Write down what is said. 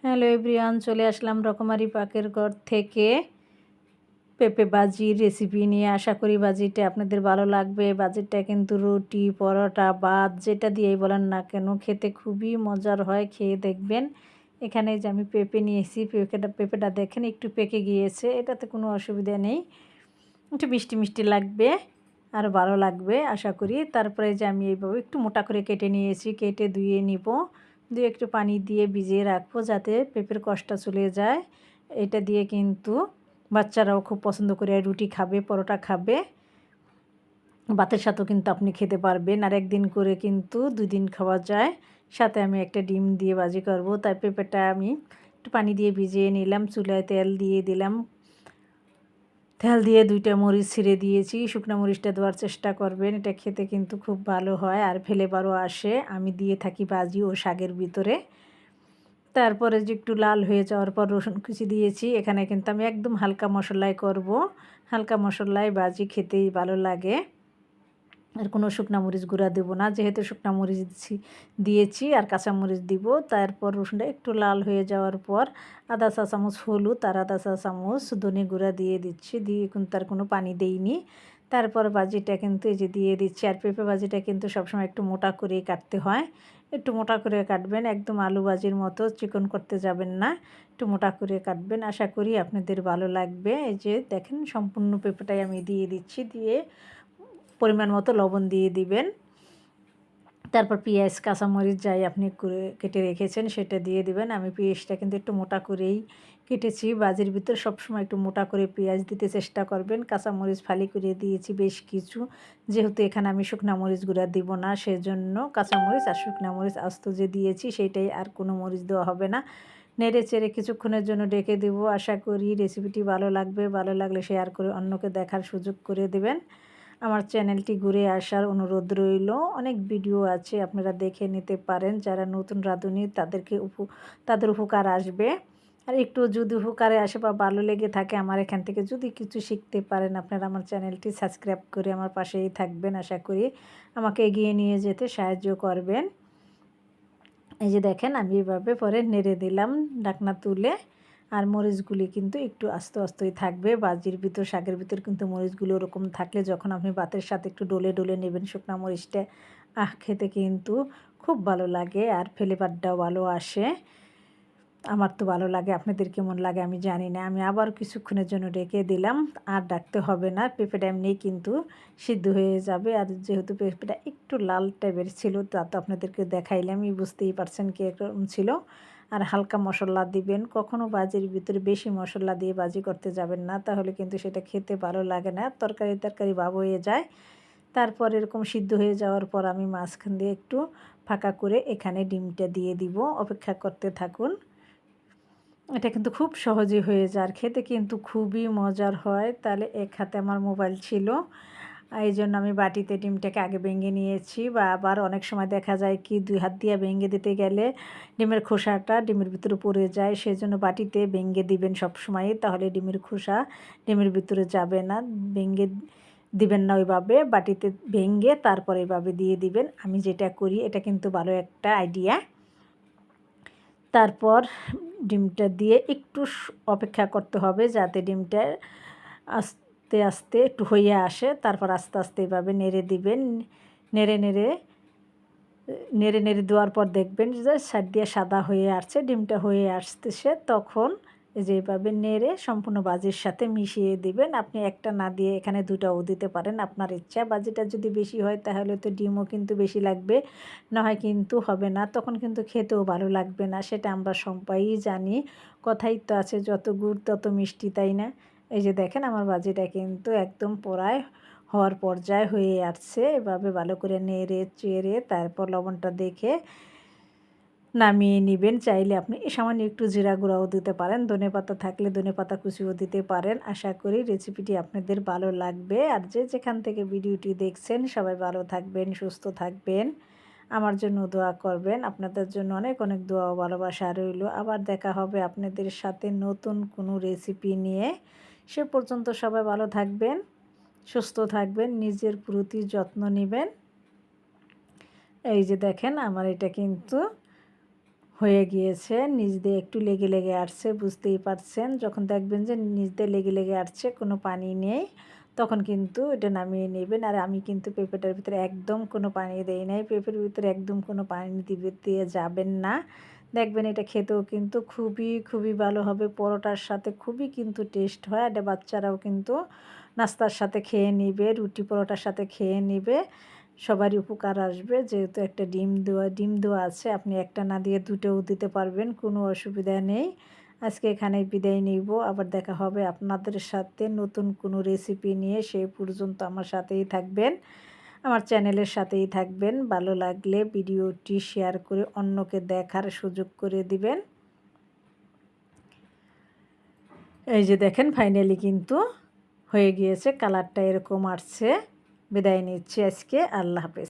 Hello everyone, চলে আসলাম রকমারি পাকের ঘর থেকে পেঁপে ভাজির রেসিপি নিয়ে। আশা করি ভাজিটা আপনাদের ভালো লাগবে। ভাজিটা কিন্তু রুটি, পরোটা, ভাত যেটা দিয়েই বলেন না কেন খেতে খুবই মজার হয়, খেয়ে দেখবেন। এখানে যে আমি পেঁপে নিয়েছি, পেঁপেটা দেখেন একটু পেকে গিয়েছে, এটাতে কোনো অসুবিধা নেই, একটু মিষ্টি মিষ্টি লাগবে আর ভালো লাগবে আশা করি। তারপরে যে আমি এইভাবে একটু মোটা করে কেটে নিয়েছি, কেটে ধুয়ে নিব, ধুয়ে একটু পানি দিয়ে ভিজিয়ে রাখবো যাতে পেঁপের কষটা চলে যায়। এটা দিয়ে কিন্তু বাচ্চারাও খুব পছন্দ করে রুটি খাবে, পরোটা খাবে, ভাতের সাথেও কিন্তু আপনি খেতে পারবেন। আর একদিন করে কিন্তু 2 দিন খাওয়া যায়। সাথে আমি একটা ডিম দিয়ে ভাজি করব। তাই পেঁপেটা আমি একটু পানি দিয়ে ভিজিয়ে নিলাম, চুলায় তেল দিয়ে দিলাম, তেল দিয়ে 2টা মরিচ ছিঁড়ে দিয়েছি। শুকনো মরিচটা দেওয়ার চেষ্টা করবেন, এটা খেতে কিন্তু খুব ভালো হয় আর ফ্লেভারও আসে। আমি দিয়ে থাকি ভাজি ও শাকের ভিতরে। তারপরে যে একটু লাল হয়ে যাওয়ার পর রসুন কুচি দিয়েছি। এখানে কিন্তু আমি একদম হালকা মশলায় করব, হালকা মশলায় ভাজি খেতেই ভালো লাগে। আর কোনো শুকনা মরিচ গুঁড়া দেবো না, যেহেতু শুকনা মরিচ দিয়েছি আর কাঁচা মরিচ দিব। তারপর রসুনটা একটু লাল হয়ে যাওয়ার পর আধা চা চামচ হলুদ আর আধা চা চামচ ধনে গুঁড়া দিয়ে দিচ্ছি, দিয়ে কিন্তু তার কোনো পানি দেইনি। তারপর ভাজিটা কিন্তু এই যে দিয়ে দিচ্ছি। আর পেঁপে ভাজিটা কিন্তু সবসময় একটু মোটা করেই কাটতে হয়, একটু মোটা করে কাটবেন, একদম আলু ভাজির মতো চিকন করতে যাবেন না, একটু মোটা করে কাটবেন। আশা করি আপনাদের ভালো লাগবে। এই যে দেখেন সম্পূর্ণ পেঁপেটাই আমি দিয়ে দিচ্ছি, দিয়ে পরিমাণ মতো লবণ দিয়ে দিবেন। তারপর পেঁয়াজ, কাঁচামরিচ যাই আপনি করে কেটে রেখেছেন সেটা দিয়ে দিবেন। আমি পেঁয়াজটা কিন্তু একটু মোটা করেই কেটেছি, ভাজির ভিতরে সবসময় একটু মোটা করে পেঁয়াজ দিতে চেষ্টা করবেন। কাঁচামরিচ ফালি করে দিয়েছি বেশ কিছু, যেহেতু এখানে আমি শুকনা মরিচ গুঁড়া দিব না, সেজন্য কাঁচামরিচ আর শুকনা মরিচ আস্ত যে দিয়েছি সেইটাই, আর কোনো মরিচ দেওয়া হবে না। নেড়ে চেড়ে কিছুক্ষণের জন্য ডেকে দেবো। আশা করি রেসিপিটি ভালো লাগবে, ভালো লাগলে শেয়ার করে অন্যকে দেখার সুযোগ করে দেবেন। আমার চ্যানেলটি ঘুরে আসার অনুরোধ রইল। অনেক ভিডিও আছে, আপনারা দেখে নিতে পারেন। যারা নতুন রাঁধুনি তাদের উপকার আসবে। আর একটু যদি উপকারে আসে বা ভালো লেগে থাকে আমার এখান থেকে যদি কিছু শিখতে পারেন, আপনারা আমার চ্যানেলটি সাবস্ক্রাইব করে আমার পাশেই থাকবেন। আশা করি আমাকে এগিয়ে নিয়ে যেতে সাহায্য করবেন। এই যে দেখেন আমি এভাবে পরে নেড়ে দিলাম ঢাকনা তুলে। আর মরিচগুলি কিন্তু একটু আস্তে আস্তেই থাকবে, ভাজির ভিতর শাকের ভিতর কিন্তু মরিচগুলো ওরকম থাকলে যখন আপনি ভাতের সাথে একটু ডলে ডলে নেবেন শুকনা মরিচটা, খেতে কিন্তু খুব ভালো লাগে আর ফ্লেভারটাও ভালো আসে। আমার তো ভালো লাগে, আপনাদের কেমন লাগে আমি জানি না। আমি আবার কিছুক্ষণের জন্য রেখে দিলাম, আর ডাকতে হবে না, পেঁপেটা এমনিই কিন্তু সিদ্ধ হয়ে যাবে। আর যেহেতু পেঁপেটা একটু লাল টাইপের ছিল তা তো আপনাদেরকে দেখাইলামই, বুঝতেই পারছেন কীরকম ছিল। আর হালকা মশলা দিবেন, কখনও ভাজির ভিতরে বেশি মশলা দিয়ে ভাজি করতে যাবেন না, তাহলে কিন্তু সেটা খেতে ভালো লাগে না, তরকারি তরকারি ভাব হয়ে যায়। তারপর এরকম সিদ্ধ হয়ে যাওয়ার পর আমি মাঝখান দিয়ে একটু ফাঁকা করে এখানে ডিমটা দিয়ে দিব। অপেক্ষা করতে থাকুন। এটা কিন্তু খুব সহজেই হয়ে যায় আর খেতে কিন্তু খুবই মজার হয়। তাহলে এক হাতে আমার মোবাইল ছিল, এই জন্য আমি বাটিতে ডিমটাকে আগে ভেঙে নিয়েছি। বা আবার অনেক সময় দেখা যায় কি 2 হাত দিয়ে ভেঙে দিতে গেলে ডিমের খোসাটা ডিমের ভিতরে পড়ে যায়, সেজন্য বাটিতে ভেঙে দিবেন সবসময়ই, তাহলে ডিমের খোসা ডিমের ভিতরে যাবে না। ভেঙে দিবেন না ওইভাবে, বাটিতে ভেঙে তারপর এইভাবে দিয়ে দিবেন। আমি যেটা করি এটা কিন্তু ভালো একটা আইডিয়া। তারপর ডিমটা দিয়ে একটু অপেক্ষা করতে হবে যাতে ডিমটা আস্তে আস্তে একটু হয়ে আসে। তারপর আস্তে আস্তে এভাবে নেড়ে দিবেন, নেড়ে নেড়ে নেড়ে নেড়ে দেওয়ার পর দেখবেন যে সাইড দিয়ে সাদা হয়ে আসছে, ডিমটা হয়ে আসতেছে, তখন এই যে এভাবে নেড়ে সম্পূর্ণ ভাজির সাথে মিশিয়ে দিবেন। আপনি একটা না দিয়ে এখানে 2টাও দিতে পারেন, আপনার ইচ্ছা। ভাজিটা যদি বেশি হয় তাহলে তো ডিমও কিন্তু বেশি লাগবে, না হয় কিন্তু হবে না, তখন কিন্তু খেতেও ভালো লাগবে না, সেটা আমরা সবাই জানি। কথাই তো আছে যত গুড় তত মিষ্টি, তাই না? এই যে দেখেন আমার ভাজিটা কিন্তু একদম প্রায় হওয়ার পর্যায়ে হয়ে আসছে। এভাবে ভালো করে নেড়ে চেড়ে তারপর লবণটা দেখে নামিয়ে নেবেন। চাইলে আপনি সামান্য একটু জিরা গুঁড়াও দিতে পারেন, ধনেপাতা থাকলে ধনেপাতা কুচিও দিতে পারেন। আশা করি রেসিপিটি আপনাদের ভালো লাগবে। আর যে যেখান থেকে ভিডিওটি দেখছেন সবাই ভালো থাকবেন, সুস্থ থাকবেন, আমার জন্য দোয়া করবেন। আপনাদের জন্য অনেক অনেক দোয়া ও ভালোবাসা রইল। আবার দেখা হবে আপনাদের সাথে নতুন কোনো রেসিপি নিয়ে। সে পর্যন্ত সবাই ভালো থাকবেন, সুস্থ থাকবেন, নিজের প্রতি যত্ন নেবেন। এই যে দেখেন আমার এটা কিন্তু হয়ে গিয়েছে, নিচ দিয়ে একটু লেগে লেগে আসছে, বুঝতেই পারছেন। যখন দেখবেন যে নিচ দিয়ে লেগে লেগে আসছে, কোনো পানি নেই, তখন কিন্তু এটা নামিয়ে নেবেন। আর আমি কিন্তু পেঁপেটার ভিতরে একদম কোনো পানি দেই নাই, পেঁপের ভিতরে একদম কোনো পানি দিয়ে যাবেন না। দেখবেন এটা খেতেও কিন্তু খুবই খুবই ভালো হবে, পরোটার সাথে খুবই কিন্তু টেস্ট হয়। এটা বাচ্চারাও কিন্তু নাস্তার সাথে খেয়ে নিবে, রুটি পরোটার সাথে খেয়ে নিবে, সবারই উপকার আসবে। যেহেতু একটা ডিম দেওয়া আছে, আপনি একটা না দিয়ে দুটোও দিতে পারবেন, কোনো অসুবিধা নেই। আজকে এখানেই বিদায় নিব, আবার দেখা হবে আপনাদের সাথে নতুন কোনো রেসিপি নিয়ে। সেই পর্যন্ত আমার সাথেই থাকবেন, আমার চ্যানেলের সাথেই থাকবেন। ভালো লাগলে ভিডিওটি শেয়ার করে অন্যকে দেখার সুযোগ করে দিবেন। এই যে দেখেন ফাইনালি কিন্তু হয়ে গিয়েছে, কালারটা এরকম আসছে। বিদায় নিচ্ছি আজকে, আল্লাহ হাফেজ।